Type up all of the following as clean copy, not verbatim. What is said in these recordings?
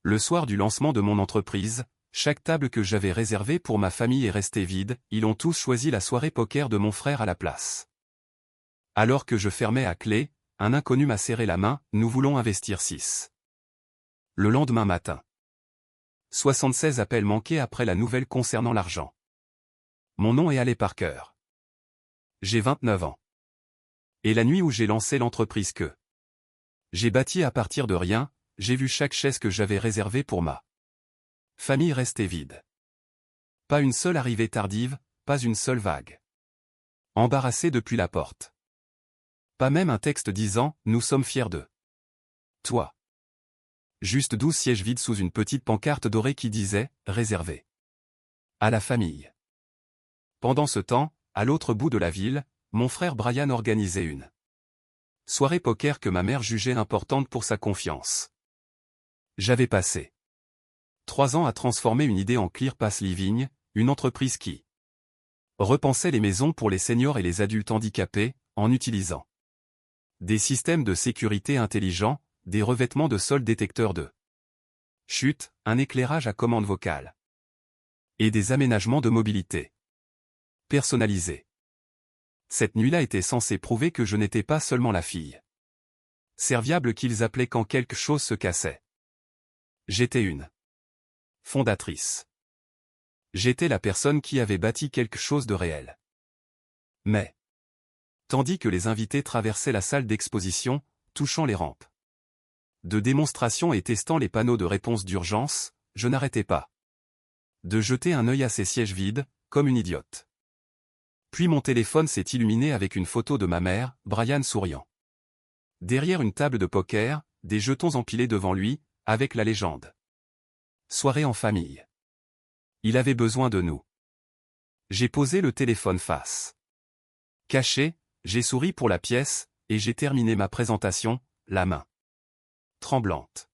Le soir du lancement de mon entreprise, chaque table que j'avais réservée pour ma famille est restée vide, ils ont tous choisi la soirée poker de mon frère à la place. Alors que je fermais à clé, un inconnu m'a serré la main, nous voulons investir 6. Le lendemain matin. 76 appels manqués après la nouvelle concernant l'argent. Mon nom est Alley Parker. J'ai 29 ans. Et la nuit où j'ai lancé l'entreprise que j'ai bâtie à partir de rien, j'ai vu chaque chaise que j'avais réservée pour ma famille rester vide. Pas une seule arrivée tardive, pas une seule vague. Embarrassé depuis la porte. Pas même un texte disant « Nous sommes fiers de toi ». Juste 12 sièges vides sous une petite pancarte dorée qui disait « Réservé à la famille ». Pendant ce temps, à l'autre bout de la ville, mon frère Brian organisait une soirée poker que ma mère jugeait importante pour sa confiance. J'avais passé 3 ans à transformer une idée en ClearPass Living, une entreprise qui repensait les maisons pour les seniors et les adultes handicapés, en utilisant des systèmes de sécurité intelligents, des revêtements de sol détecteurs de chute, un éclairage à commande vocale et des aménagements de mobilité personnalisés. Cette nuit-là était censée prouver que je n'étais pas seulement la fille serviable qu'ils appelaient quand quelque chose se cassait. J'étais une fondatrice. J'étais la personne qui avait bâti quelque chose de réel. Mais, tandis que les invités traversaient la salle d'exposition, touchant les rampes de démonstration et testant les panneaux de réponse d'urgence, je n'arrêtais pas de jeter un œil à ces sièges vides, comme une idiote. Puis mon téléphone s'est illuminé avec une photo de ma mère, Brian souriant. Derrière une table de poker, des jetons empilés devant lui, avec la légende. Soirée en famille. Il avait besoin de nous. J'ai posé le téléphone face caché, j'ai souri pour la pièce, et j'ai terminé ma présentation, la main tremblante.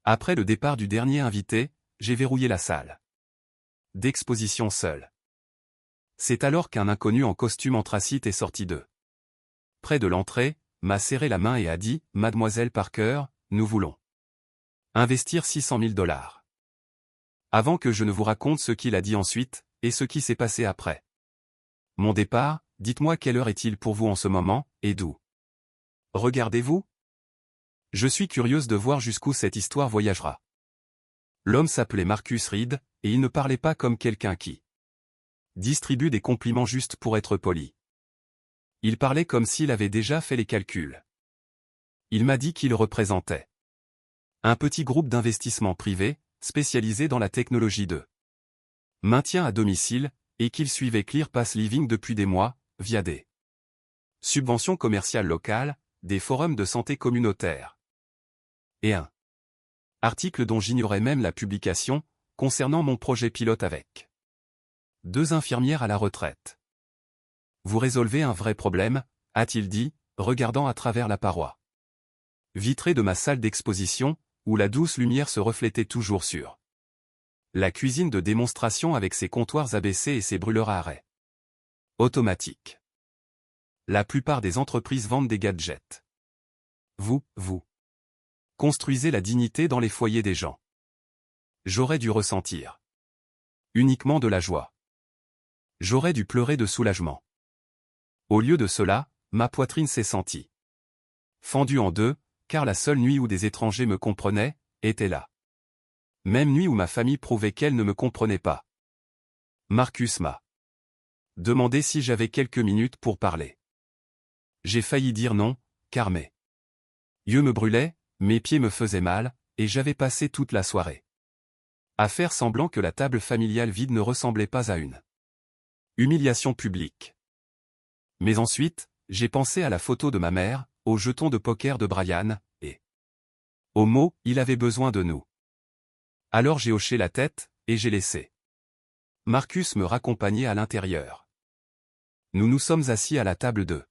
Après le départ du dernier invité, j'ai verrouillé la salle d'exposition seule. C'est alors qu'un inconnu en costume anthracite est sorti d'eux. Près de l'entrée, m'a serré la main et a dit « Mademoiselle Parker, nous voulons investir 600 000 $. Avant que je ne vous raconte ce qu'il a dit ensuite, et ce qui s'est passé après mon départ, dites-moi quelle heure est-il pour vous en ce moment, et d'où regardez-vous? Je suis curieuse de voir jusqu'où cette histoire voyagera. L'homme s'appelait Marcus Reed, et il ne parlait pas comme quelqu'un qui distribue des compliments juste pour être poli. Il parlait comme s'il avait déjà fait les calculs. Il m'a dit qu'il représentait un petit groupe d'investissement privé, spécialisé dans la technologie de maintien à domicile, et qu'il suivait ClearPass Living depuis des mois, via des subventions commerciales locales, des forums de santé communautaires. Et un article dont j'ignorais même la publication, concernant mon projet pilote avec 2 infirmières à la retraite. Vous résolvez un vrai problème, a-t-il dit, regardant à travers la paroi vitrée de ma salle d'exposition, où la douce lumière se reflétait toujours sur la cuisine de démonstration avec ses comptoirs abaissés et ses brûleurs à arrêt automatique. La plupart des entreprises vendent des gadgets. Vous construisez la dignité dans les foyers des gens. J'aurais dû ressentir uniquement de la joie. J'aurais dû pleurer de soulagement. Au lieu de cela, ma poitrine s'est sentie fendue en deux, car la seule nuit où des étrangers me comprenaient, était là. Même nuit où ma famille prouvait qu'elle ne me comprenait pas. Marcus m'a demandé si j'avais quelques minutes pour parler. J'ai failli dire non, car mes yeux me brûlaient, mes pieds me faisaient mal, et j'avais passé toute la soirée à faire semblant que la table familiale vide ne ressemblait pas à une humiliation publique. Mais ensuite, j'ai pensé à la photo de ma mère, au jeton de poker de Brian, et au mot « il avait besoin de nous ». Alors j'ai hoché la tête, et j'ai laissé Marcus me raccompagner à l'intérieur. Nous nous sommes assis à la table de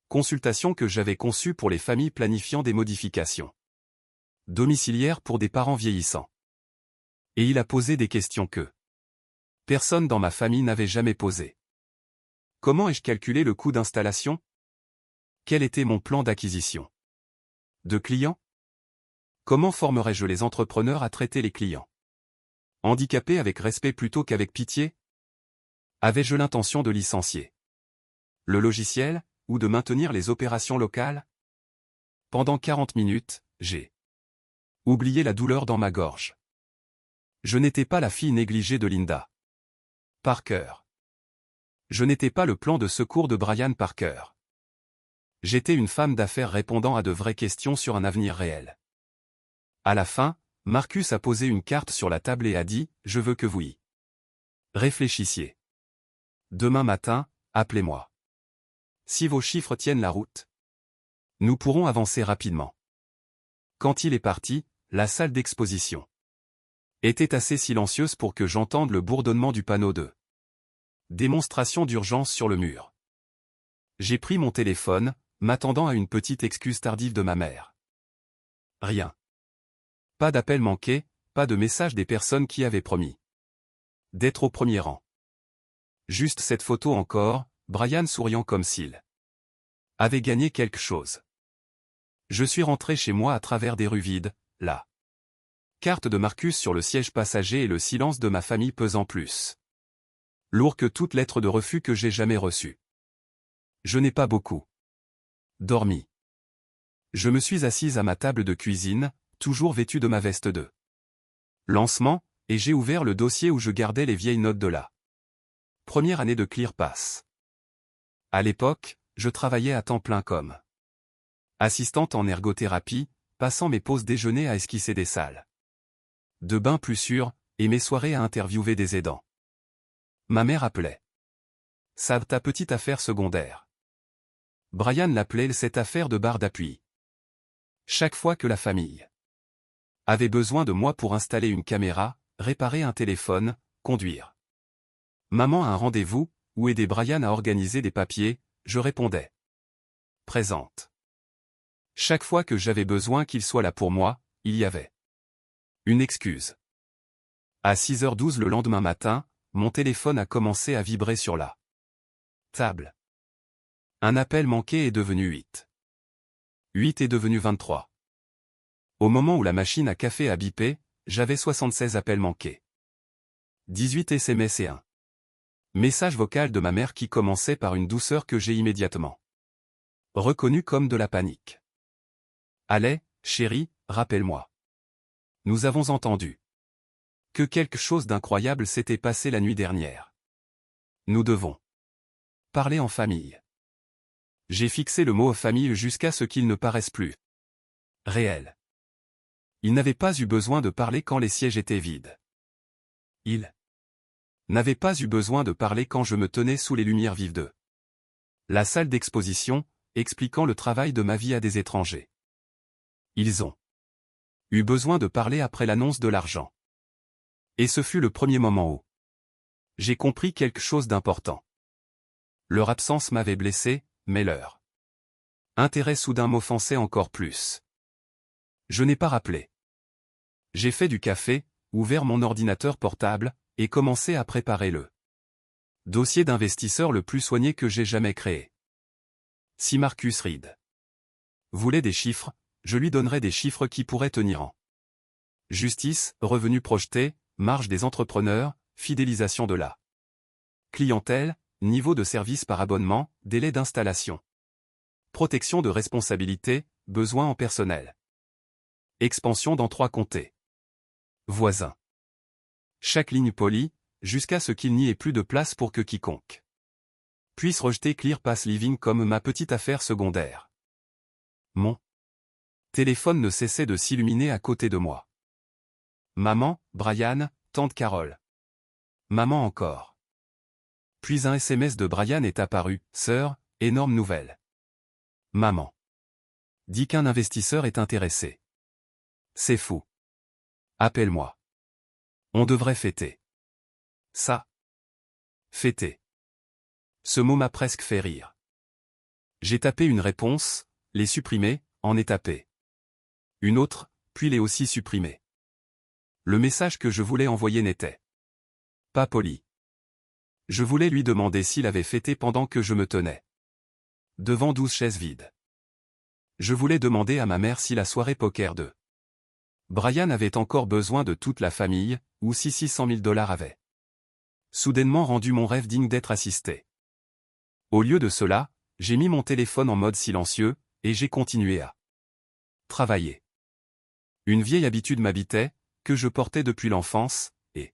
consultation que j'avais conçue pour les familles planifiant des modifications domiciliaires pour des parents vieillissants. Et il a posé des questions que personne dans ma famille n'avait jamais posées. Comment ai-je calculé le coût d'installation? Quel était mon plan d'acquisition de clients? Comment formerais-je les entrepreneurs à traiter les clients? Handicapés avec respect plutôt qu'avec pitié? Avais-je l'intention de licencier le logiciel, ou de maintenir les opérations locales? Pendant 40 minutes, j'ai oublié la douleur dans ma gorge. Je n'étais pas la fille négligée de Linda Parker. Je n'étais pas le plan de secours de Brian Parker. J'étais une femme d'affaires répondant à de vraies questions sur un avenir réel. À la fin, Marcus a posé une carte sur la table et a dit « Je veux que vous y réfléchissiez. Demain matin, appelez-moi. Si vos chiffres tiennent la route, nous pourrons avancer rapidement. » Quand il est parti, la salle d'exposition était assez silencieuse pour que j'entende le bourdonnement du panneau de démonstration d'urgence sur le mur. J'ai pris mon téléphone, m'attendant à une petite excuse tardive de ma mère. Rien. Pas d'appel manqué, pas de message des personnes qui avaient promis d'être au premier rang. Juste cette photo encore, Brian souriant comme s'il avait gagné quelque chose. Je suis rentré chez moi à travers des rues vides, la carte de Marcus sur le siège passager et le silence de ma famille pesant plus lourd que toute lettre de refus que j'ai jamais reçue. Je n'ai pas beaucoup dormi. Je me suis assise à ma table de cuisine, toujours vêtue de ma veste de lancement, et j'ai ouvert le dossier où je gardais les vieilles notes de la première année de ClearPass. À l'époque, je travaillais à temps plein comme assistante en ergothérapie, passant mes pauses déjeuner à esquisser des salles de bain plus sûres, et mes soirées à interviewer des aidants. Ma mère appelait ça ta petite affaire secondaire. Brian l'appelait cette affaire de barre d'appui. Chaque fois que la famille avait besoin de moi pour installer une caméra, réparer un téléphone, conduire maman à un rendez-vous, ou aider Brian à organiser des papiers, je répondais présente. Chaque fois que j'avais besoin qu'il soit là pour moi, il y avait une excuse. À 6h12 le lendemain matin, mon téléphone a commencé à vibrer sur la table. Un appel manqué est devenu 8. 8 est devenu 23. Au moment où la machine à café a bipé, j'avais 76 appels manqués. 18 SMS et un message vocal de ma mère qui commençait par une douceur que j'ai immédiatement reconnue comme de la panique. Allez, chérie, rappelle-moi. Nous avons entendu que quelque chose d'incroyable s'était passé la nuit dernière. Nous devons parler en famille. J'ai fixé le mot famille jusqu'à ce qu'il ne paraisse plus réel. Il n'avait pas eu besoin de parler quand les sièges étaient vides. Il n'avait pas eu besoin de parler quand je me tenais sous les lumières vives de la salle d'exposition, expliquant le travail de ma vie à des étrangers. Ils ont eu besoin de parler après l'annonce de l'argent. Et ce fut le premier moment où j'ai compris quelque chose d'important. Leur absence m'avait blessé, mais leur intérêt soudain m'offensait encore plus. Je n'ai pas rappelé. J'ai fait du café, ouvert mon ordinateur portable, et commencé à préparer le dossier d'investisseur le plus soigné que j'ai jamais créé. Si Marcus Reed voulait des chiffres, je lui donnerais des chiffres qui pourraient tenir en justice, revenus projetés, marge des entrepreneurs, fidélisation de la clientèle, niveau de service par abonnement, délai d'installation, protection de responsabilité, besoins en personnel, expansion dans 3 comtés voisins. Chaque ligne polie, jusqu'à ce qu'il n'y ait plus de place pour que quiconque puisse rejeter ClearPass Living comme ma petite affaire secondaire. Mon téléphone ne cessait de s'illuminer à côté de moi. Maman, Brian, tante Carole. Maman encore. Puis un SMS de Brian est apparu, sœur, énorme nouvelle. Maman dit qu'un investisseur est intéressé. C'est fou. Appelle-moi. On devrait fêter. Ça. Fêter. Ce mot m'a presque fait rire. J'ai tapé une réponse, les supprimer, en ai tapé une autre, puis les aussi supprimés. Le message que je voulais envoyer n'était pas poli. Je voulais lui demander s'il avait fêté pendant que je me tenais devant 12 chaises vides. Je voulais demander à ma mère si la soirée poker de Brian avait encore besoin de toute la famille, ou si 600 000 $ avaient soudainement rendu mon rêve digne d'être assisté. Au lieu de cela, j'ai mis mon téléphone en mode silencieux, et j'ai continué à travailler. Une vieille habitude m'habitait, que je portais depuis l'enfance, et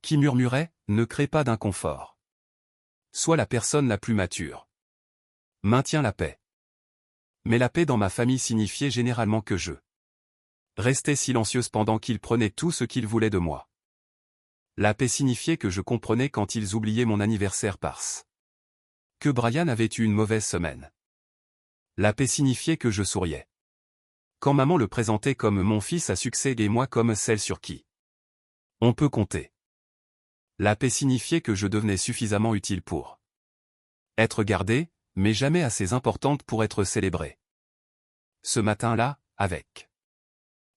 qui murmurait, ne crée pas d'inconfort. Sois la personne la plus mature. Maintiens la paix. Mais la paix dans ma famille signifiait généralement que je restais silencieuse pendant qu'ils prenaient tout ce qu'ils voulaient de moi. La paix signifiait que je comprenais quand ils oubliaient mon anniversaire parce que Brian avait eu une mauvaise semaine. La paix signifiait que je souriais quand maman le présentait comme mon fils à succès et moi comme celle sur qui on peut compter. La paix signifiait que je devenais suffisamment utile pour être gardée, mais jamais assez importante pour être célébrée. Ce matin-là, avec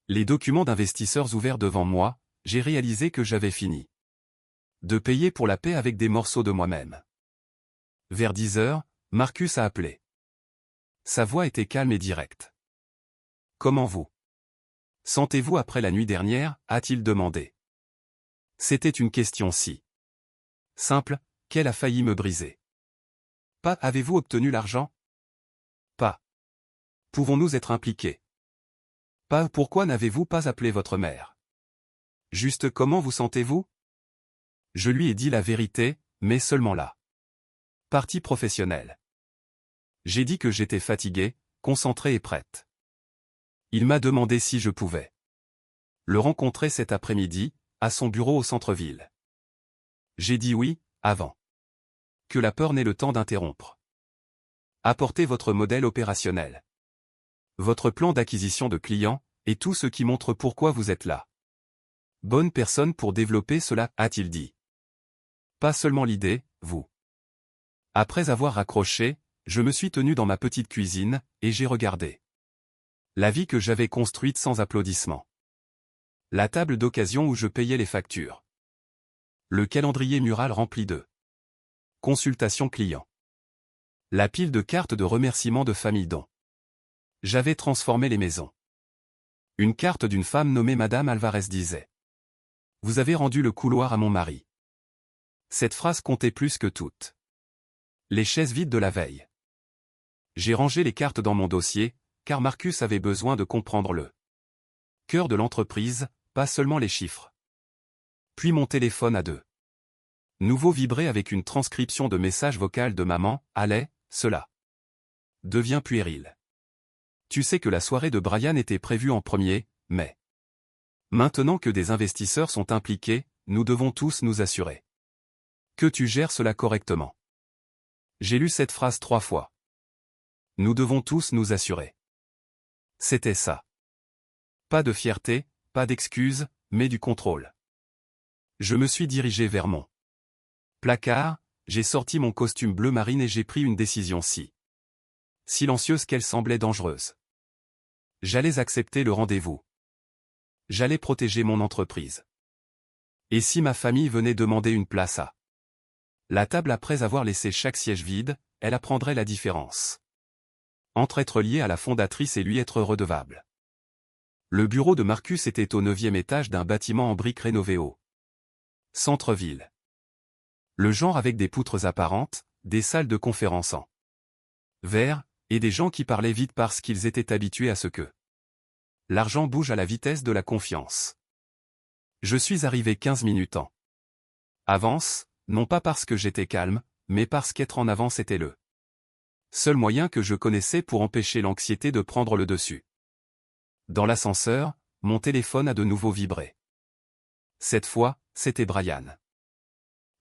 les documents d'investisseurs ouverts devant moi, j'ai réalisé que j'avais fini de payer pour la paix avec des morceaux de moi-même. Vers 10 heures, Marcus a appelé. Sa voix était calme et directe. « Comment vous sentez-vous après la nuit dernière ?» a-t-il demandé. C'était une question si simple, qu'elle a failli me briser. Pas avez-vous obtenu l'argent? Pas. Pouvons-nous être impliqués? Pas pourquoi n'avez-vous pas appelé votre mère? Juste comment vous sentez-vous? Je lui ai dit la vérité, mais seulement la partie professionnelle. J'ai dit que j'étais fatiguée, concentrée et prête. Il m'a demandé si je pouvais le rencontrer cet après-midi, à son bureau au centre-ville. J'ai dit oui, avant que la peur n'ait le temps d'interrompre. Apportez votre modèle opérationnel, votre plan d'acquisition de clients, et tout ce qui montre pourquoi vous êtes là. Bonne personne pour développer cela, a-t-il dit. Pas seulement l'idée, vous. Après avoir raccroché, je me suis tenu dans ma petite cuisine, et j'ai regardé la vie que j'avais construite sans applaudissements. La table d'occasion où je payais les factures. Le calendrier mural rempli de consultations clients. La pile de cartes de remerciements de famille dont j'avais transformé les maisons. Une carte d'une femme nommée Madame Alvarez disait: « Vous avez rendu le couloir à mon mari. » Cette phrase comptait plus que toutes les chaises vides de la veille. J'ai rangé les cartes dans mon dossier, car Marcus avait besoin de comprendre le cœur de l'entreprise, pas seulement les chiffres. Puis mon téléphone à deux nouveau vibré avec une transcription de message vocal de maman. « Allez, cela devient puéril. Tu sais que la soirée de Brian était prévue en premier, mais maintenant que des investisseurs sont impliqués, nous devons tous nous assurer que tu gères cela correctement. » J'ai lu cette phrase 3 fois. Nous devons tous nous assurer. C'était ça. Pas de fierté, pas d'excuses, mais du contrôle. Je me suis dirigé vers mon placard, j'ai sorti mon costume bleu marine et j'ai pris une décision si silencieuse qu'elle semblait dangereuse. J'allais accepter le rendez-vous. J'allais protéger mon entreprise. Et si ma famille venait demander une place à la table après avoir laissé chaque siège vide, elle apprendrait la différence entre être lié à la fondatrice et lui être redevable. Le bureau de Marcus était au 9e étage d'un bâtiment en briques rénové au centre-ville. Le genre avec des poutres apparentes, des salles de conférence en verre, et des gens qui parlaient vite parce qu'ils étaient habitués à ce que l'argent bouge à la vitesse de la confiance. Je suis arrivé 15 minutes en avance, non pas parce que j'étais calme, mais parce qu'être en avance était le seul moyen que je connaissais pour empêcher l'anxiété de prendre le dessus. Dans l'ascenseur, mon téléphone a de nouveau vibré. Cette fois, c'était Brian.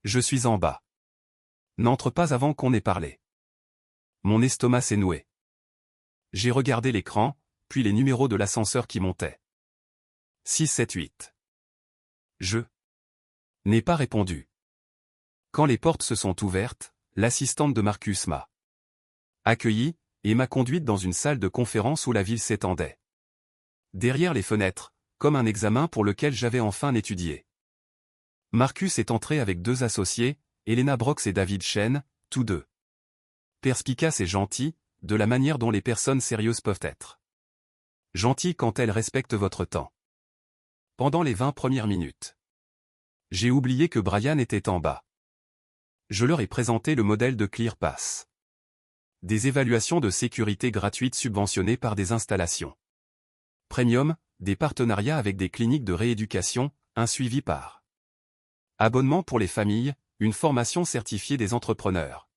Je suis en bas. N'entre pas avant qu'on ait parlé. Mon estomac s'est noué. J'ai regardé l'écran, puis les numéros de l'ascenseur qui montaient. 6, 7, 8. Je n'ai pas répondu. Quand les portes se sont ouvertes, l'assistante de Marcus m'a accueilli, et m'a conduite dans une salle de conférence où la ville s'étendait derrière les fenêtres, comme un examen pour lequel j'avais enfin étudié. Marcus est entré avec 2 associés, Elena Brox et David Chen, tous deux perspicaces et gentils, de la manière dont les personnes sérieuses peuvent être. Gentille quand elle respecte votre temps. Pendant les 20 premières minutes. J'ai oublié que Brian était en bas. Je leur ai présenté le modèle de ClearPass. Des évaluations de sécurité gratuites subventionnées par des installations premium, des partenariats avec des cliniques de rééducation, un suivi par abonnement pour les familles, une formation certifiée des entrepreneurs.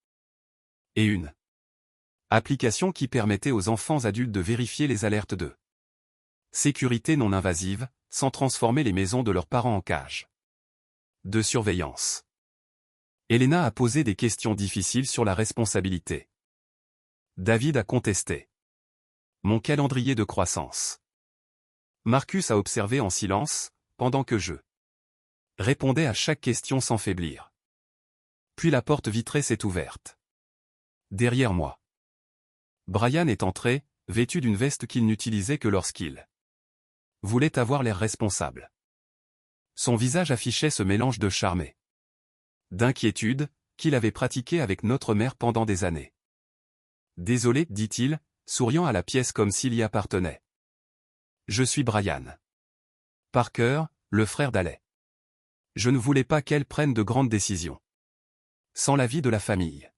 Et une application qui permettait aux enfants adultes de vérifier les alertes de sécurité non invasive, sans transformer les maisons de leurs parents en cage de surveillance. Elena a posé des questions difficiles sur la responsabilité. David a contesté mon calendrier de croissance. Marcus a observé en silence, pendant que je répondais à chaque question sans faiblir. Puis la porte vitrée s'est ouverte. Derrière moi. Brian est entré, vêtu d'une veste qu'il n'utilisait que lorsqu'il voulait avoir l'air responsable. Son visage affichait ce mélange de charme et d'inquiétude, qu'il avait pratiqué avec notre mère pendant des années. Désolé, dit-il, souriant à la pièce comme s'il y appartenait. Je suis Brian Parker, le frère d'Alec. Je ne voulais pas qu'elle prenne de grandes décisions sans l'avis de la famille.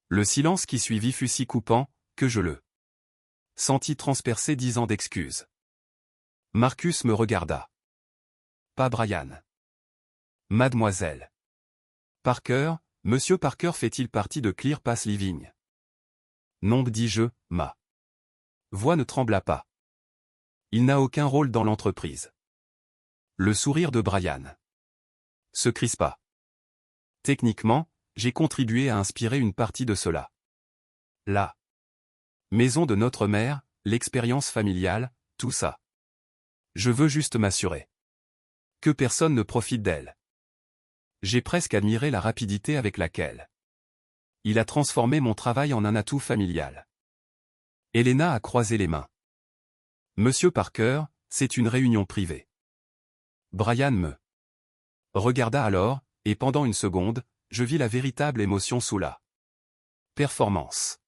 Le silence qui suivit fut si coupant, que je le sentis transpercer 10 ans d'excuses. Marcus me regarda. Pas Brian. Mademoiselle Parker, Monsieur Parker fait-il partie de ClearPass Living? Non, dis-je, ma voix ne trembla pas. Il n'a aucun rôle dans l'entreprise. Le sourire de Brian se crispa. Techniquement, j'ai contribué à inspirer une partie de cela. La maison de notre mère, l'expérience familiale, tout ça. Je veux juste m'assurer que personne ne profite d'elle. J'ai presque admiré la rapidité avec laquelle il a transformé mon travail en un atout familial. Elena a croisé les mains. Monsieur Parker, c'est une réunion privée. Brian me regarda alors, et pendant une seconde, je vis la véritable émotion sous la performance.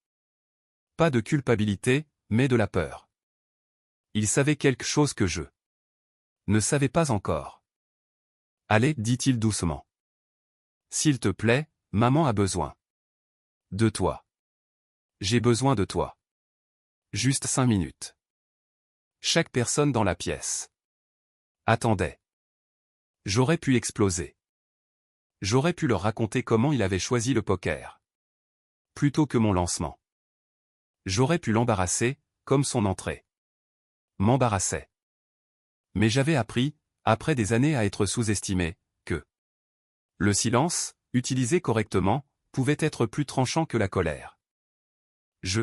Pas de culpabilité, mais de la peur. Il savait quelque chose que je ne savais pas encore. Allez, dit-il doucement. S'il te plaît, maman a besoin de toi. J'ai besoin de toi. Juste 5 minutes. Chaque personne dans la pièce attendait. J'aurais pu exploser. J'aurais pu leur raconter comment il avait choisi le poker plutôt que mon lancement. J'aurais pu l'embarrasser, comme son entrée m'embarrassait. Mais j'avais appris, après des années à être sous-estimé, que le silence, utilisé correctement, pouvait être plus tranchant que la colère. Je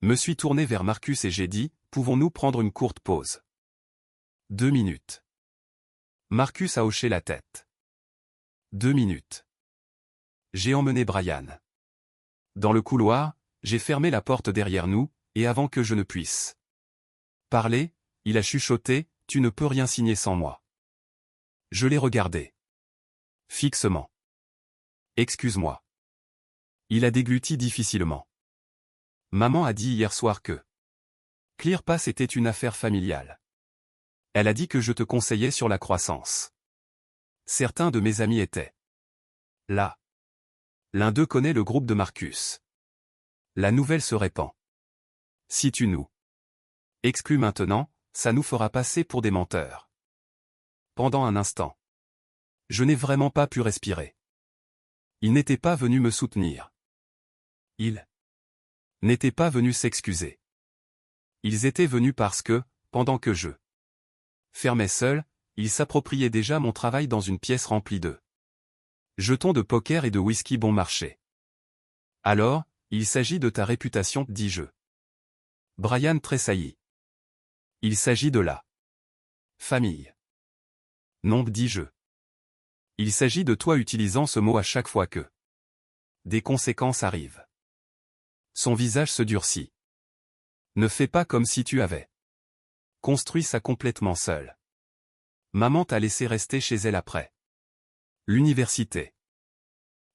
me suis tourné vers Marcus et j'ai dit, pouvons-nous prendre une courte pause? 2 minutes. Marcus a hoché la tête. 2 minutes. J'ai emmené Brian. Dans le couloir, j'ai fermé la porte derrière nous, et avant que je ne puisse parler, il a chuchoté, tu ne peux rien signer sans moi. Je l'ai regardé fixement. Excuse-moi. Il a dégluti difficilement. Maman a dit hier soir que ClearPass était une affaire familiale. Elle a dit que je te conseillais sur la croissance. Certains de mes amis étaient là. L'un d'eux connaît le groupe de Marcus. La nouvelle se répand. Si tu nous exclus maintenant, ça nous fera passer pour des menteurs. Pendant un instant, je n'ai vraiment pas pu respirer. Il n'était pas venu me soutenir. Il n'était pas venu s'excuser. Ils étaient venus parce que, pendant que je fermais seul, ils s'appropriaient déjà mon travail dans une pièce remplie de jetons de poker et de whisky bon marché. Alors, il s'agit de ta réputation, dis-je. Brian tressaillit. Il s'agit de la famille. Non, dis-je. Il s'agit de toi utilisant ce mot à chaque fois que des conséquences arrivent. Son visage se durcit. Ne fais pas comme si tu avais construit ça complètement seul. Maman t'a laissé rester chez elle après l'université.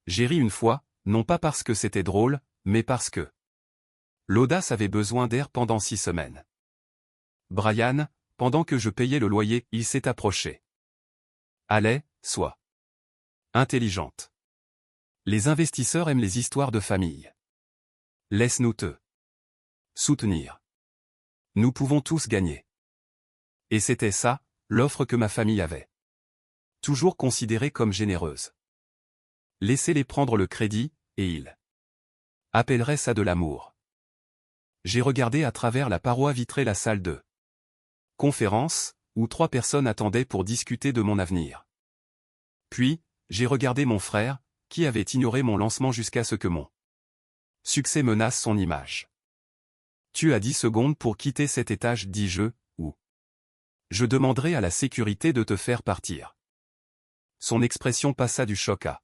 J'ai ri une fois, non pas parce que c'était drôle, mais parce que l'audace avait besoin d'air pendant 6 semaines. Brian, pendant que je payais le loyer, il s'est approché. Allez, sois intelligente. Les investisseurs aiment les histoires de famille. Laisse-nous te soutenir. Nous pouvons tous gagner. Et c'était ça, l'offre que ma famille avait. Toujours considérée comme généreuse. Laissez-les prendre le crédit, et ils appelleraient ça de l'amour. J'ai regardé à travers la paroi vitrée la salle de conférence, où 3 personnes attendaient pour discuter de mon avenir. Puis, j'ai regardé mon frère, qui avait ignoré mon lancement jusqu'à ce que mon succès menace son image. Tu as 10 secondes pour quitter cet étage, dis-je, ou je demanderai à la sécurité de te faire partir. Son expression passa du choc à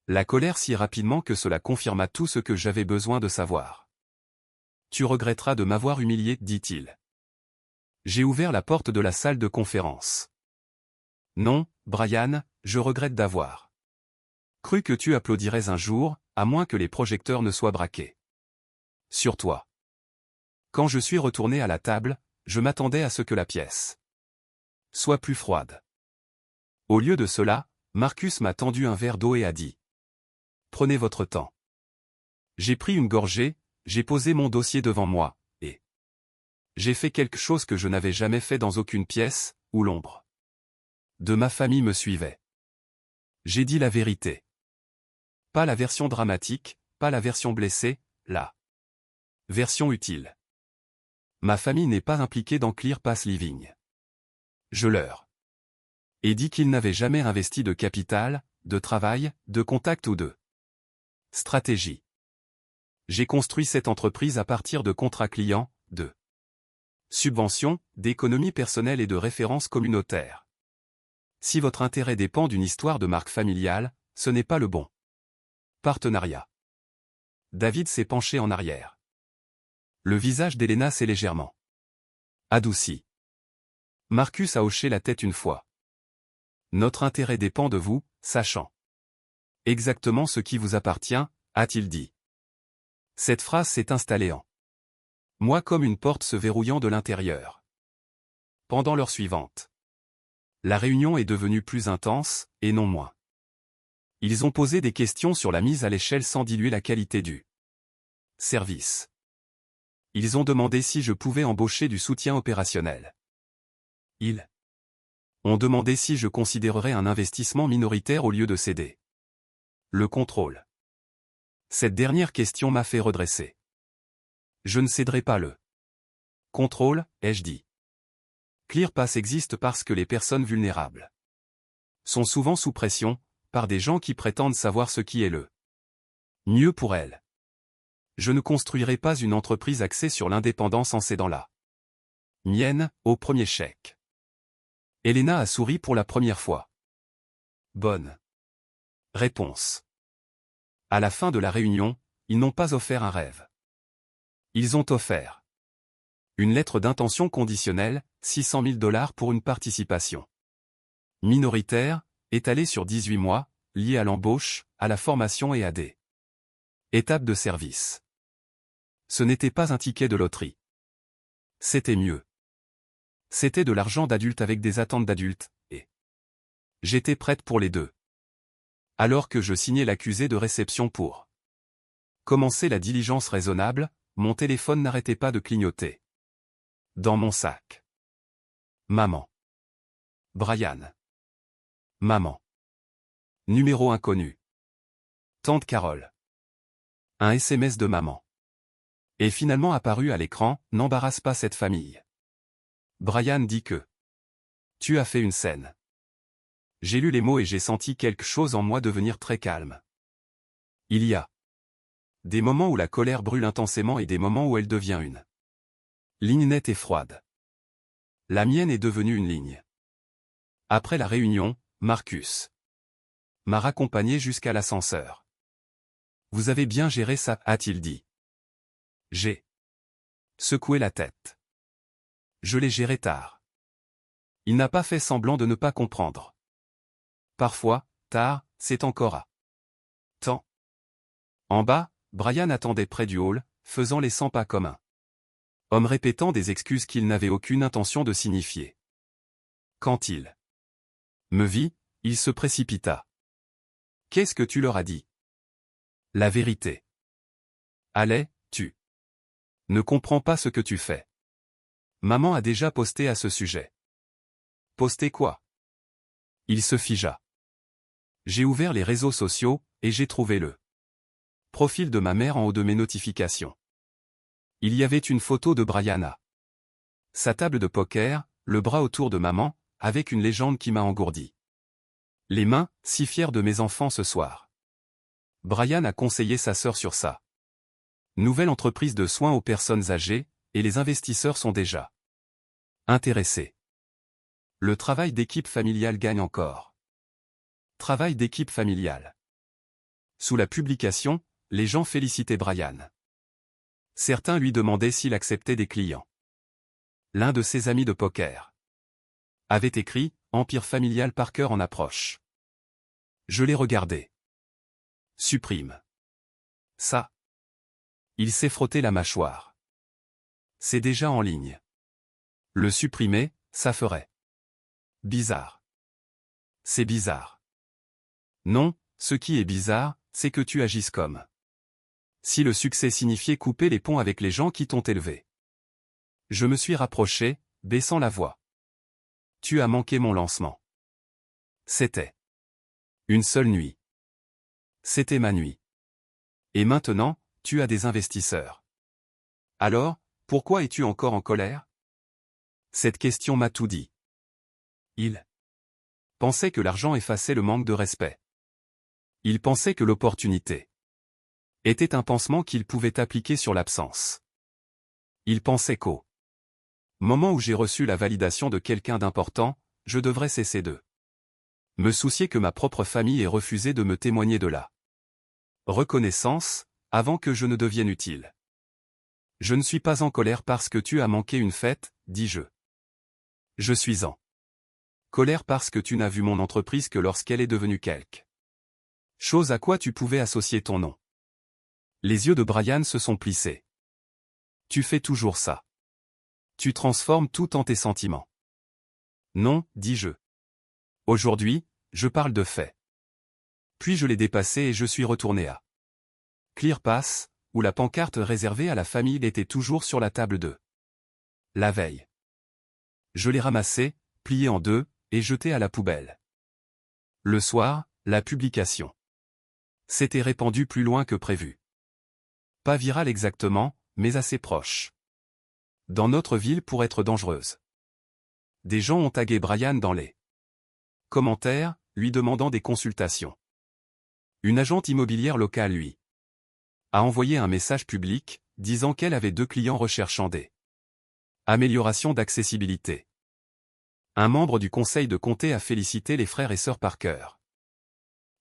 la colère si rapidement que cela confirma tout ce que j'avais besoin de savoir. Tu regretteras de m'avoir humilié, dit-il. J'ai ouvert la porte de la salle de conférence. Non, Brian, je regrette d'avoir cru que tu applaudirais un jour, à moins que les projecteurs ne soient braqués sur toi. Quand je suis retourné à la table, je m'attendais à ce que la pièce soit plus froide. Au lieu de cela, Marcus m'a tendu un verre d'eau et a dit: Prenez votre temps. J'ai pris une gorgée, j'ai posé mon dossier devant moi, et j'ai fait quelque chose que je n'avais jamais fait dans aucune pièce, où l'ombre de ma famille me suivait. J'ai dit la vérité. Pas la version dramatique, pas la version blessée, la version utile. Ma famille n'est pas impliquée dans ClearPass Living. Je leur ai dit qu'ils n'avaient jamais investi de capital, de travail, de contact ou de stratégie. J'ai construit cette entreprise à partir de contrats clients, de subventions, d'économies personnelles et de références communautaires. Si votre intérêt dépend d'une histoire de marque familiale, ce n'est pas le bon partenariat. David s'est penché en arrière. Le visage d'Elena s'est légèrement adouci. Marcus a hoché la tête une fois. Notre intérêt dépend de vous, sachant exactement ce qui vous appartient, a-t-il dit. Cette phrase s'est installée en moi comme une porte se verrouillant de l'intérieur. Pendant l'heure suivante, la réunion est devenue plus intense, et non moins. Ils ont posé des questions sur la mise à l'échelle sans diluer la qualité du service. Ils ont demandé si je pouvais embaucher du soutien opérationnel. Ils ont demandé si je considérerais un investissement minoritaire au lieu de céder le contrôle. Cette dernière question m'a fait redresser. Je ne céderai pas le contrôle, ai-je dit. ClearPass existe parce que les personnes vulnérables sont souvent sous pression, par des gens qui prétendent savoir ce qui est le mieux pour elles. Je ne construirai pas une entreprise axée sur l'indépendance en cédant la mienne, au premier chèque. Elena a souri pour la première fois. Bonne réponse. À la fin de la réunion, ils n'ont pas offert un rêve. Ils ont offert une lettre d'intention conditionnelle, $600 000 pour une participation minoritaire, étalée sur 18 mois, liée à l'embauche, à la formation et à des étapes de service. Ce n'était pas un ticket de loterie. C'était mieux. C'était de l'argent d'adulte avec des attentes d'adulte, et j'étais prête pour les deux. Alors que je signais l'accusé de réception pour commencer la diligence raisonnable, mon téléphone n'arrêtait pas de clignoter. Dans mon sac. Maman. Brian. Maman. Numéro inconnu. Tante Carole. Un SMS de maman. Est finalement apparu à l'écran, n'embarrasse pas cette famille. Brian dit que tu as fait une scène. J'ai lu les mots et j'ai senti quelque chose en moi devenir très calme. Il y a des moments où la colère brûle intensément et des moments où elle devient une ligne nette et froide. La mienne est devenue une ligne. Après la réunion, Marcus m'a raccompagné jusqu'à l'ascenseur. Vous avez bien géré ça, a-t-il dit. J'ai secoué la tête. Je l'ai géré tard. Il n'a pas fait semblant de ne pas comprendre. Parfois, tard, c'est encore à temps. En bas, Brian attendait près du hall, faisant les 100 pas comme un Homme répétant des excuses qu'il n'avait aucune intention de signifier. Quand il me vit, il se précipita. Qu'est-ce que tu leur as dit? La vérité. Allez, tu ne comprends pas ce que tu fais. Maman a déjà posté à ce sujet. Posté quoi? Il se figea. J'ai ouvert les réseaux sociaux, et j'ai trouvé le profil de ma mère en haut de mes notifications. Il y avait une photo de Brian à sa table de poker, le bras autour de maman, avec une légende qui m'a engourdi. Les mains, si fiers de mes enfants ce soir. Brian a conseillé sa sœur sur ça. Nouvelle entreprise de soins aux personnes âgées, et les investisseurs sont déjà intéressés. Le travail d'équipe familiale gagne encore. Travail d'équipe familiale. Sous la publication, les gens félicitaient Brian. Certains lui demandaient s'il acceptait des clients. L'un de ses amis de poker avait écrit « Empire familial par cœur en approche ». Je l'ai regardé. Supprime. Ça. Il s'est frotté la mâchoire. C'est déjà en ligne. Le supprimer, ça ferait bizarre. C'est bizarre. Non, ce qui est bizarre, c'est que tu agisses comme si le succès signifiait couper les ponts avec les gens qui t'ont élevé. Je me suis rapproché, baissant la voix. Tu as manqué mon lancement. C'était une seule nuit. C'était ma nuit. Et maintenant, tu as des investisseurs. Alors, pourquoi es-tu encore en colère? Cette question m'a tout dit. Il pensait que l'argent effaçait le manque de respect. Il pensait que l'opportunité était un pansement qu'il pouvait appliquer sur l'absence. Il pensait qu'au moment où j'ai reçu la validation de quelqu'un d'important, je devrais cesser de me soucier que ma propre famille ait refusé de me témoigner de la reconnaissance, avant que je ne devienne utile. Je ne suis pas en colère parce que tu as manqué une fête, dis-je. Je suis en colère parce que tu n'as vu mon entreprise que lorsqu'elle est devenue quelque chose à quoi tu pouvais associer ton nom. Les yeux de Brian se sont plissés. Tu fais toujours ça. Tu transformes tout en tes sentiments. Non, dis-je. Aujourd'hui, je parle de faits. Puis je l'ai dépassé et je suis retourné à ClearPass, où la pancarte réservée à la famille était toujours sur la table de la veille. Je l'ai ramassée, pliée en deux, et jetée à la poubelle. Le soir, la publication s'était répandue plus loin que prévu. Pas virale exactement, mais assez proche. Dans notre ville pour être dangereuse. Des gens ont tagué Brian dans les commentaires, lui demandant des consultations. Une agente immobilière locale lui a envoyé un message public, disant qu'elle avait 2 clients recherchant des améliorations d'accessibilité. Un membre du conseil de comté a félicité les frères et sœurs Parker.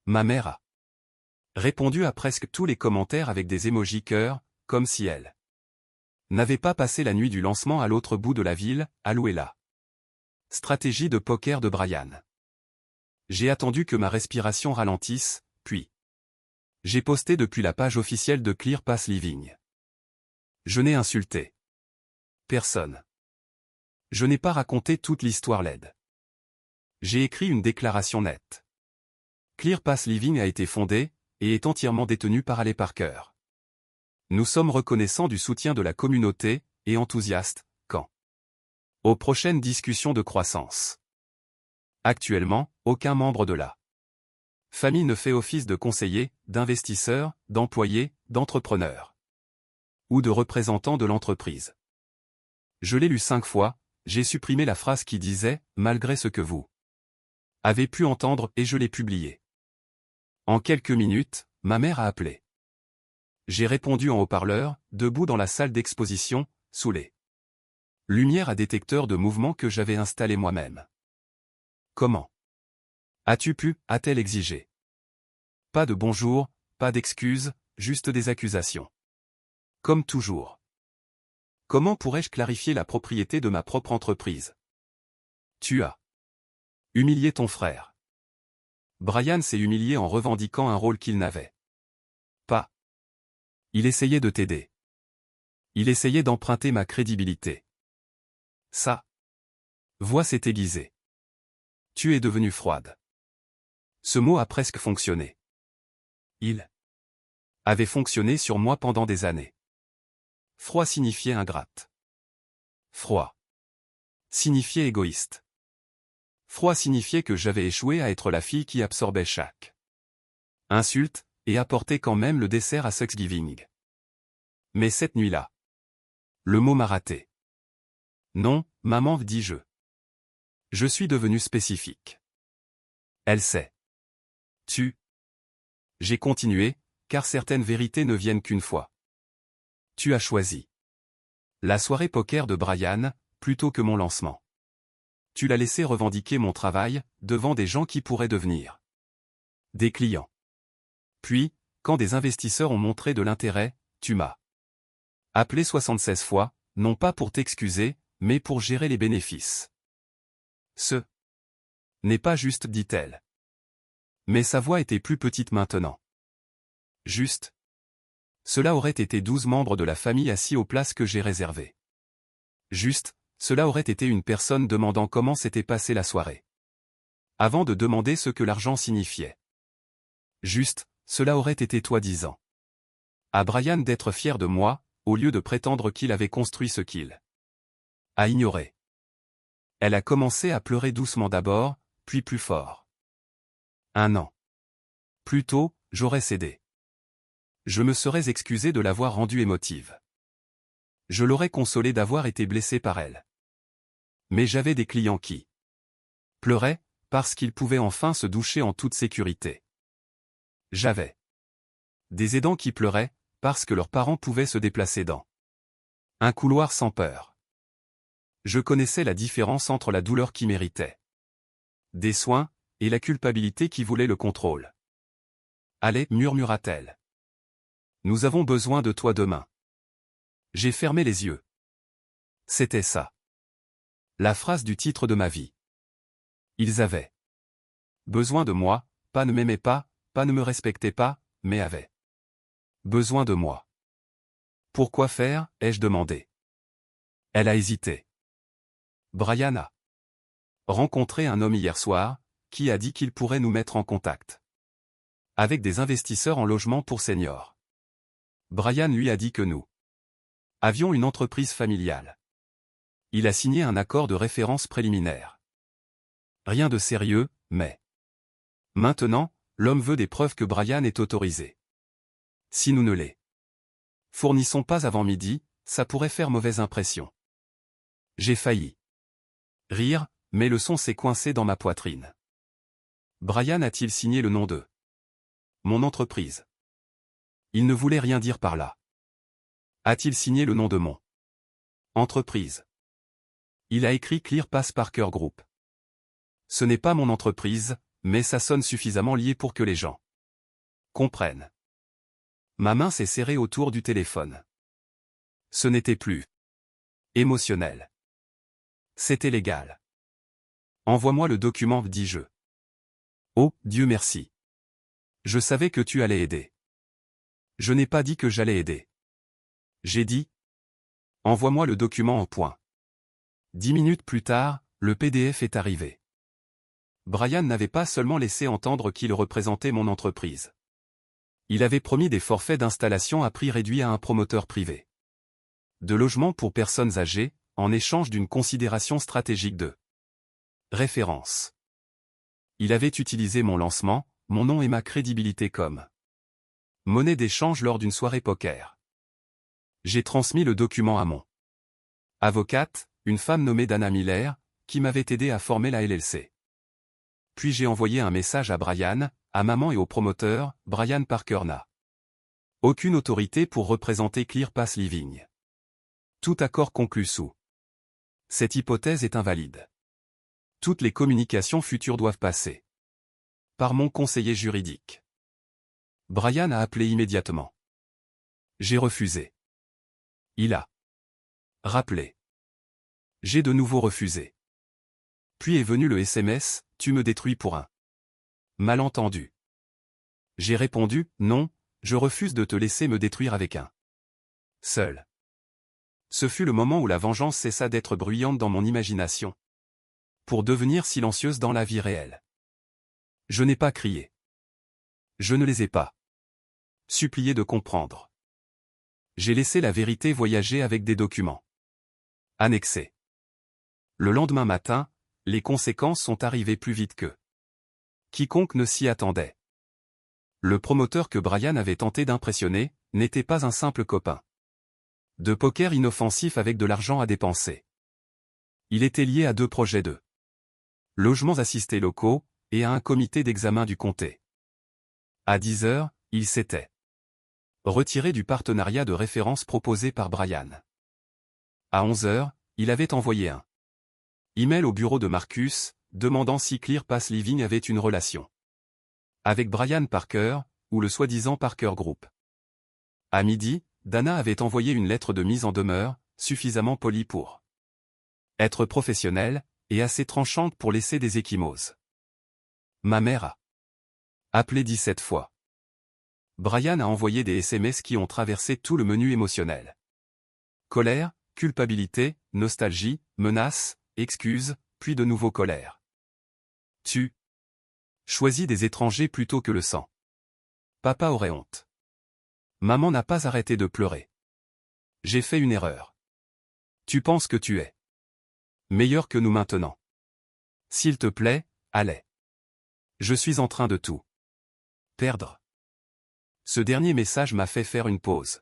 Ma mère a répondu à presque tous les commentaires avec des émojis cœur, comme si elle n'avait pas passé la nuit du lancement à l'autre bout de la ville, à louer la stratégie de poker de Brian. J'ai attendu que ma respiration ralentisse, puis j'ai posté depuis la page officielle de ClearPass Living. Je n'ai insulté personne. Je n'ai pas raconté toute l'histoire laide. J'ai écrit une déclaration nette. ClearPass Living a été fondé, et est entièrement détenu par Ale Parker. Nous sommes reconnaissants du soutien de la communauté, et enthousiastes, quant aux prochaines discussions de croissance. Actuellement, aucun membre de la famille ne fait office de conseiller, d'investisseur, d'employé, d'entrepreneur ou de représentant de l'entreprise. Je l'ai lu 5 fois, j'ai supprimé la phrase qui disait « malgré ce que vous avez pu entendre » et je l'ai publié. En quelques minutes, ma mère a appelé. J'ai répondu en haut-parleur, debout dans la salle d'exposition, sous les lumières à détecteur de mouvement que j'avais installé moi-même. Comment as-tu pu, a-t-elle exigé. Pas de bonjour, pas d'excuses, juste des accusations. Comme toujours. Comment pourrais-je clarifier la propriété de ma propre entreprise? Tu as humilié ton frère. Brian s'est humilié en revendiquant un rôle qu'il n'avait pas. Il essayait de t'aider. Il essayait d'emprunter ma crédibilité. Sa voix s'est aiguisée. Tu es devenue froide. Ce mot a presque fonctionné. Il avait fonctionné sur moi pendant des années. Froid signifiait ingrate. Froid signifiait égoïste. Froid signifiait que j'avais échoué à être la fille qui absorbait chaque insulte, et apportait quand même le dessert à Thanksgiving. Mais cette nuit-là, le mot m'a raté. Non, maman, dis-je. Je suis devenu spécifique. Elle sait. J'ai continué, car certaines vérités ne viennent qu'une fois. Tu as choisi la soirée poker de Brian, plutôt que mon lancement. Tu l'as laissé revendiquer mon travail, devant des gens qui pourraient devenir des clients. Puis, quand des investisseurs ont montré de l'intérêt, tu m'as appelé 76 fois, non pas pour t'excuser, mais pour gérer les bénéfices. Ce n'est pas juste, dit-elle. Mais sa voix était plus petite maintenant. Juste. Cela aurait été 12 membres de la famille assis aux places que j'ai réservées. Juste, cela aurait été une personne demandant comment s'était passée la soirée. Avant de demander ce que l'argent signifiait. Juste, cela aurait été toi disant à Brian d'être fier de moi, au lieu de prétendre qu'il avait construit ce qu'il a ignoré. Elle a commencé à pleurer doucement d'abord, puis plus fort. 1 an plus tôt, j'aurais cédé. Je me serais excusé de l'avoir rendue émotive. Je l'aurais consolée d'avoir été blessé par elle. Mais j'avais des clients qui pleuraient, parce qu'ils pouvaient enfin se doucher en toute sécurité. J'avais des aidants qui pleuraient, parce que leurs parents pouvaient se déplacer dans un couloir sans peur. Je connaissais la différence entre la douleur qui méritait des soins, et la culpabilité qui voulait le contrôle. Allez, murmura-t-elle. Nous avons besoin de toi demain. J'ai fermé les yeux. C'était ça. La phrase du titre de ma vie. Ils avaient besoin de moi, pas ne m'aimaient pas ne me respectaient pas, mais avaient besoin de moi. Pourquoi faire, ai-je demandé. Elle a hésité. Brian a rencontré un homme hier soir, qui a dit qu'il pourrait nous mettre en contact avec des investisseurs en logement pour seniors. Brian lui a dit que nous avions une entreprise familiale. Il a signé un accord de référence préliminaire. Rien de sérieux, mais maintenant, l'homme veut des preuves que Brian est autorisé. Si nous ne les fournissons pas avant midi, ça pourrait faire mauvaise impression. J'ai failli rire, mais le son s'est coincé dans ma poitrine. Brian a-t-il signé le nom de mon entreprise? Il ne voulait rien dire par là. A-t-il signé le nom de mon entreprise? Il a écrit ClearPass Parker Group. Ce n'est pas mon entreprise, mais ça sonne suffisamment lié pour que les gens comprennent. Ma main s'est serrée autour du téléphone. Ce n'était plus émotionnel. C'était légal. Envoie-moi le document, dis-je. Oh, Dieu merci. Je savais que tu allais aider. Je n'ai pas dit que j'allais aider. J'ai dit. Envoie-moi le document en point. 10 minutes plus tard, le PDF est arrivé. Brian n'avait pas seulement laissé entendre qu'il représentait mon entreprise. Il avait promis des forfaits d'installation à prix réduit à un promoteur privé de logement pour personnes âgées, en échange d'une considération stratégique de référence. Il avait utilisé mon lancement, mon nom et ma crédibilité comme monnaie d'échange lors d'une soirée poker. J'ai transmis le document à mon avocate, une femme nommée Dana Miller, qui m'avait aidé à former la LLC. Puis j'ai envoyé un message à Brian, à maman et au promoteur, Brian Parker n'a aucune autorité pour représenter ClearPass Living. Tout accord conclu sous cette hypothèse est invalide. Toutes les communications futures doivent passer par mon conseiller juridique. Brian a appelé immédiatement. J'ai refusé. Il a rappelé. J'ai de nouveau refusé. Puis est venu le SMS, tu me détruis pour un malentendu. J'ai répondu, non, je refuse de te laisser me détruire avec un seul Ce fut le moment où la vengeance cessa d'être bruyante dans mon imagination, pour devenir silencieuse dans la vie réelle. Je n'ai pas crié. Je ne les ai pas suppliés de comprendre. J'ai laissé la vérité voyager avec des documents annexés. Le lendemain matin, les conséquences sont arrivées plus vite que quiconque ne s'y attendait. Le promoteur que Brian avait tenté d'impressionner n'était pas un simple copain de poker inoffensif avec de l'argent à dépenser. Il était lié à 2 projets de logements assistés locaux et à un comité d'examen du comté. À 10 heures, il s'était retiré du partenariat de référence proposé par Brian. À 11 heures, il avait envoyé un email au bureau de Marcus, demandant si Clear Pass Living avait une relation avec Brian Parker, ou le soi-disant Parker Group. À midi, Dana avait envoyé une lettre de mise en demeure, suffisamment polie pour être professionnelle, et assez tranchante pour laisser des ecchymoses. Ma mère a appelé 17 fois. Brian a envoyé des SMS qui ont traversé tout le menu émotionnel. Colère, culpabilité, nostalgie, menace, excuses, puis de nouveau colère. Tu choisis des étrangers plutôt que le sang. Papa aurait honte. Maman n'a pas arrêté de pleurer. J'ai fait une erreur. Tu penses que tu es meilleur que nous maintenant. S'il te plaît, allez. Je suis en train de tout perdre. Ce dernier message m'a fait faire une pause.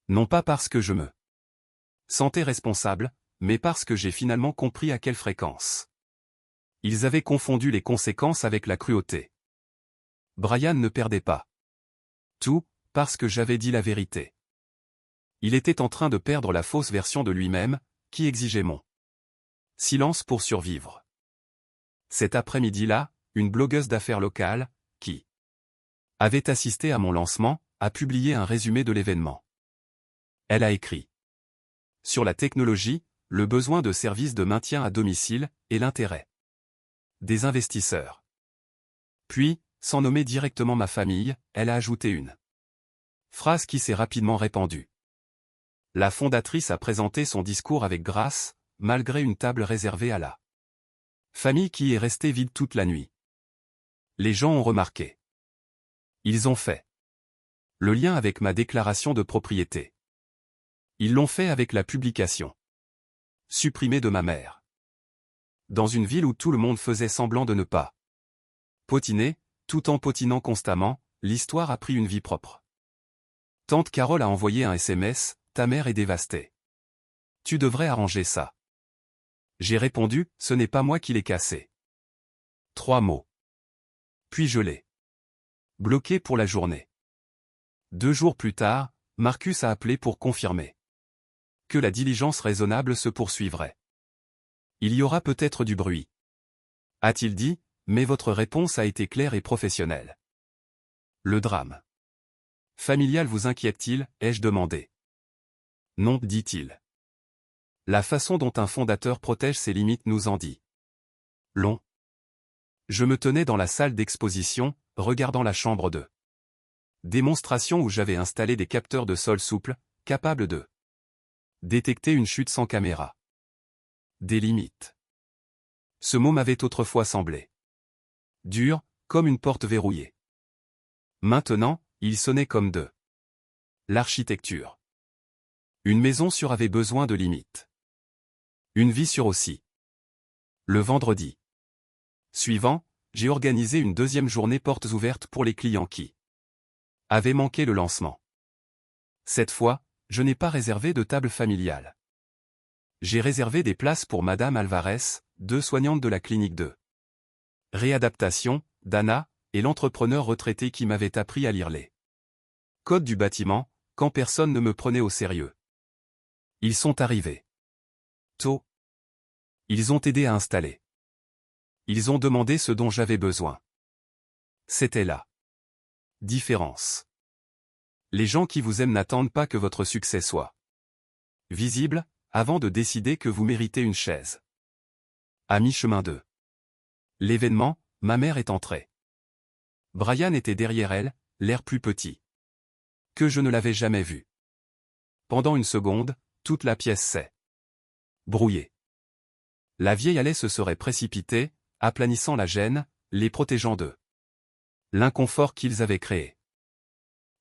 Non pas parce que je me sentais responsable, mais parce que j'ai finalement compris à quelle fréquence ils avaient confondu les conséquences avec la cruauté. Brian ne perdait pas tout, parce que j'avais dit la vérité. Il était en train de perdre la fausse version de lui-même, qui exigeait mon silence pour survivre. Cet après-midi-là, une blogueuse d'affaires locale, qui avait assisté à mon lancement, a publié un résumé de l'événement. Elle a écrit sur la technologie, le besoin de services de maintien à domicile, et l'intérêt des investisseurs. Puis, sans nommer directement ma famille, elle a ajouté une phrase qui s'est rapidement répandue. La fondatrice a présenté son discours avec grâce, malgré une table réservée à la famille qui est restée vide toute la nuit. Les gens ont remarqué. Ils ont fait le lien avec ma déclaration de propriété. Ils l'ont fait avec la publication supprimée de ma mère. Dans une ville où tout le monde faisait semblant de ne pas potiner, tout en potinant constamment, l'histoire a pris une vie propre. Tante Carole a envoyé un SMS, « Ta mère est dévastée. Tu devrais arranger ça. » J'ai répondu, « Ce n'est pas moi qui l'ai cassé. » 3 mots. Puis je l'ai bloqué pour la journée. 2 jours plus tard, Marcus a appelé pour confirmer que la diligence raisonnable se poursuivrait. Il y aura peut-être du bruit, a-t-il dit, mais votre réponse a été claire et professionnelle. Le drame familial vous inquiète-t-il, ai-je demandé. Non, dit-il. La façon dont un fondateur protège ses limites nous en dit long. Je me tenais dans la salle d'exposition, regardant la chambre de démonstration où j'avais installé des capteurs de sol souples, capables de détecter une chute sans caméra. Des limites. Ce mot m'avait autrefois semblé dur, comme une porte verrouillée. Maintenant, il sonnait comme de l'architecture. Une maison sûre avait besoin de limites. Une vie sûre aussi. Le vendredi suivant, j'ai organisé une 2e journée portes ouvertes pour les clients qui avaient manqué le lancement. Cette fois, je n'ai pas réservé de table familiale. J'ai réservé des places pour Madame Alvarez, 2 soignantes de la clinique de réadaptation, Dana, et l'entrepreneur retraité qui m'avait appris à lire les codes du bâtiment, quand personne ne me prenait au sérieux. Ils sont arrivés tôt. Ils ont aidé à installer. Ils ont demandé ce dont j'avais besoin. C'était la différence. Les gens qui vous aiment n'attendent pas que votre succès soit visible, avant de décider que vous méritez une chaise. À mi-chemin de l'événement, ma mère est entrée. Brian était derrière elle, l'air plus petit que je ne l'avais jamais vu. Pendant une seconde, toute la pièce s'est brouillée. La vieille allée se serait précipitée, aplanissant la gêne, les protégeant de l'inconfort qu'ils avaient créé.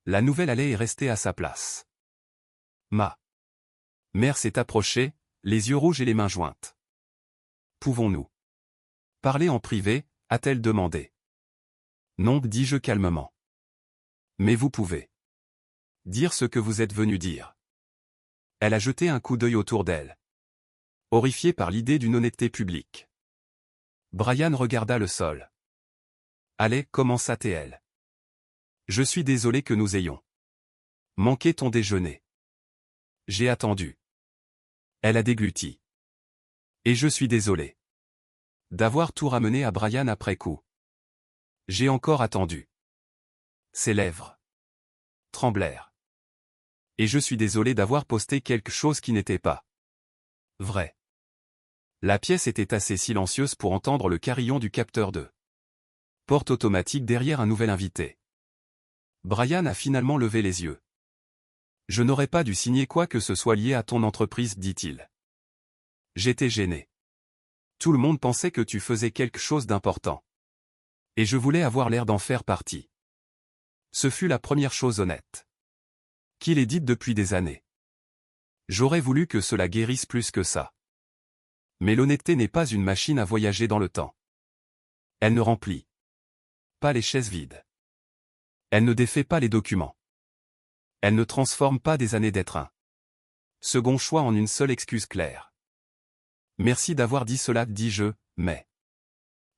La nouvelle allée est restée à sa place. Ma mère s'est approchée, les yeux rouges et les mains jointes. Pouvons-nous parler en privé, a-t-elle demandé. Non, dis-je calmement. Mais vous pouvez dire ce que vous êtes venu dire. Elle a jeté un coup d'œil autour d'elle, horrifiée par l'idée d'une honnêteté publique. Brian regarda le sol. Allez, commença-t-elle. Je suis désolé que nous ayons manqué ton déjeuner. J'ai attendu. Elle a dégluti. Et je suis désolé d'avoir tout ramené à Brian après coup. J'ai encore attendu. Ses lèvres tremblèrent. Et je suis désolé d'avoir posté quelque chose qui n'était pas vrai. La pièce était assez silencieuse pour entendre le carillon du capteur de porte automatique derrière un nouvel invité. Brian a finalement levé les yeux. Je n'aurais pas dû signer quoi que ce soit lié à ton entreprise, dit-il. J'étais gêné. Tout le monde pensait que tu faisais quelque chose d'important. Et je voulais avoir l'air d'en faire partie. Ce fut la première chose honnête qu'il ait dite depuis des années. J'aurais voulu que cela guérisse plus que ça. Mais l'honnêteté n'est pas une machine à voyager dans le temps. Elle ne remplit pas les chaises vides. Elle ne défait pas les documents. Elle ne transforme pas des années d'être un second choix en une seule excuse claire. Merci d'avoir dit cela, dis-je, mais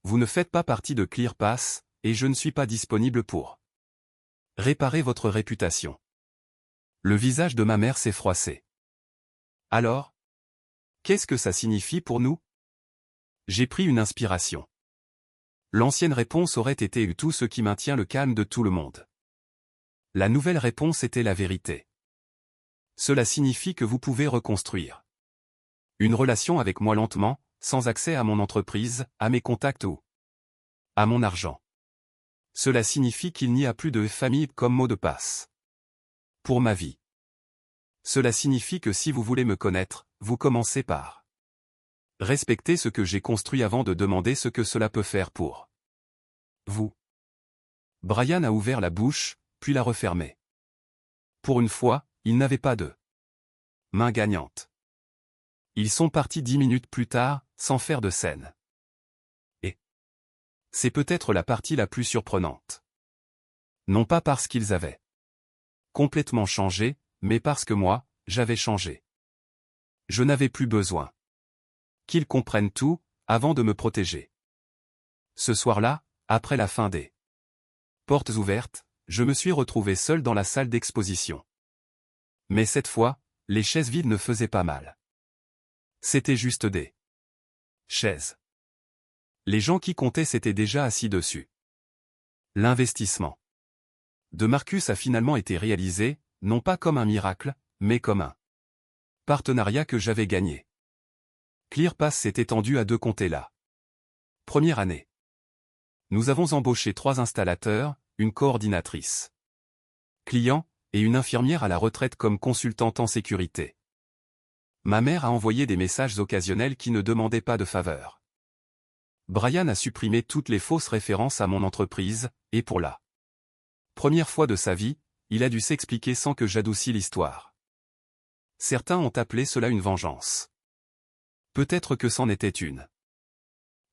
vous ne faites pas partie de ClearPass, et je ne suis pas disponible pour réparer votre réputation. Le visage de ma mère s'est froissé. Alors? Qu'est-ce que ça signifie pour nous? J'ai pris une inspiration. L'ancienne réponse aurait été tout ce qui maintient le calme de tout le monde. La nouvelle réponse était la vérité. Cela signifie que vous pouvez reconstruire une relation avec moi lentement, sans accès à mon entreprise, à mes contacts ou à mon argent. Cela signifie qu'il n'y a plus de famille comme mot de passe pour ma vie. Cela signifie que si vous voulez me connaître, vous commencez par respecter ce que j'ai construit avant de demander ce que cela peut faire pour vous. Brian a ouvert la bouche, puis l'a refermée. Pour une fois, il n'avait pas de main gagnante. Ils sont partis 10 minutes plus tard, sans faire de scène. Et c'est peut-être la partie la plus surprenante. Non pas parce qu'ils avaient complètement changé, mais parce que moi, j'avais changé. Je n'avais plus besoin qu'ils comprennent tout, avant de me protéger. Ce soir-là, après la fin des portes ouvertes, je me suis retrouvé seul dans la salle d'exposition. Mais cette fois, les chaises vides ne faisaient pas mal. C'était juste des chaises. Les gens qui comptaient s'étaient déjà assis dessus. L'investissement de Marcus a finalement été réalisé, non pas comme un miracle, mais comme un partenariat que j'avais gagné. ClearPass s'est étendu à 2 comtés là. Première année. Nous avons embauché 3 installateurs, une coordinatrice client, et une infirmière à la retraite comme consultante en sécurité. Ma mère a envoyé des messages occasionnels qui ne demandaient pas de faveur. Brian a supprimé toutes les fausses références à mon entreprise, et pour la première fois de sa vie, il a dû s'expliquer sans que j'adoucis l'histoire. Certains ont appelé cela une vengeance. Peut-être que c'en était une.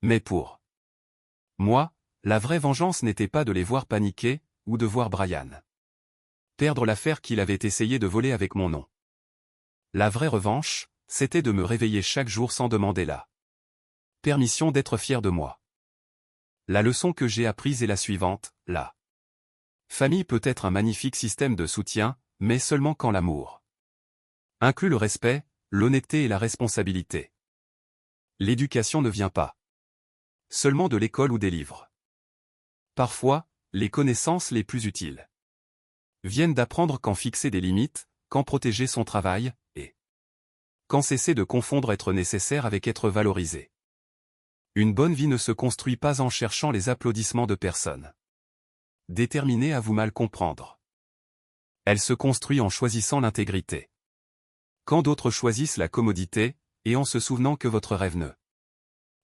Mais pour moi, la vraie vengeance n'était pas de les voir paniquer, ou de voir Brian perdre l'affaire qu'il avait essayé de voler avec mon nom. La vraie revanche, c'était de me réveiller chaque jour sans demander la permission d'être fier de moi. La leçon que j'ai apprise est la suivante, la famille peut être un magnifique système de soutien, mais seulement quand l'amour inclut le respect, l'honnêteté et la responsabilité. L'éducation ne vient pas seulement de l'école ou des livres. Parfois, les connaissances les plus utiles viennent d'apprendre quand fixer des limites, quand protéger son travail, et quand cesser de confondre être nécessaire avec être valorisé. Une bonne vie ne se construit pas en cherchant les applaudissements de personne déterminé à vous mal comprendre. Elle se construit en choisissant l'intégrité. Quand d'autres choisissent la commodité, et en se souvenant que votre rêve ne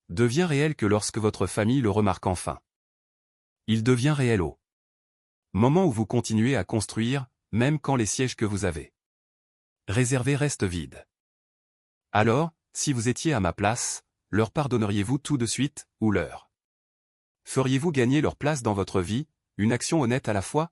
devient réel que lorsque votre famille le remarque enfin. Il devient réel au moment où vous continuez à construire, même quand les sièges que vous avez réservés restent vides. Alors, si vous étiez à ma place, leur pardonneriez-vous tout de suite, ou leur feriez-vous gagner leur place dans votre vie, une action honnête à la fois?